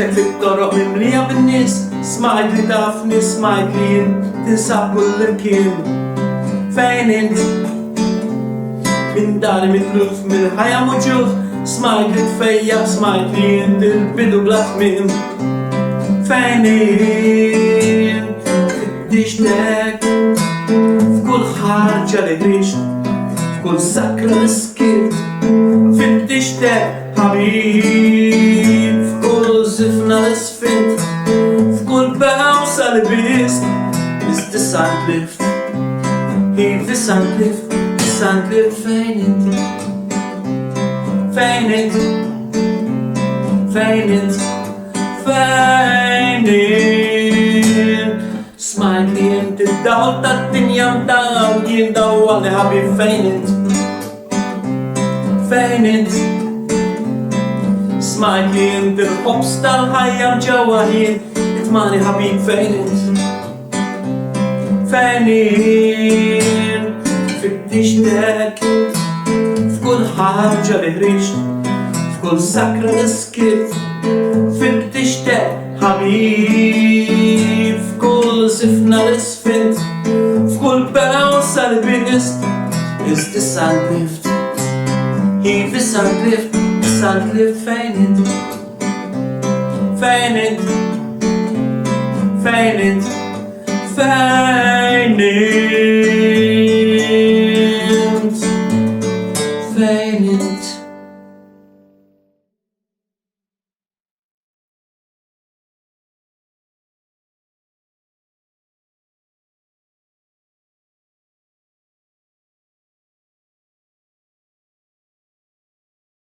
Imxek fit-toroq mimlija bin-nies, smajt li tafni, smajt li jien tinsab kull imkien. Fejn int? Min dari mitluf mill-ħajja muġuħ, smajt li tfejja, smajt li jien il-bidu bla tmiem. Fejn int? Fittixtek f'kull ħarġa li ħriġt, f'kull sakra li skirt. Fittixtek ħabib f'kull zifna li sfint, f'kull bawsa li bist, tisant lift. Tisant lift, tisant lift. Fejn int? Fejn int? Fejn int? Fejn int? Smajt li jint id-dawl tad-dinja mdawl, jien dawwali ħabib. Fejn int? Fejn int? Smajt li jint il-ħobs tal-ħajja mġewwa jien, itmani ħabib. Fejn int? Fejn int? Fittixtek f'kull ħarġa li ħriġt, f'kull sakra li skirt. Fittixtek ħabib f'kull zifna li sfint, f'kull bawsa li bist, tisant lift. Tisant lift, tisant lift. Fejn int? Fejn int? Fejn int? Fejn int?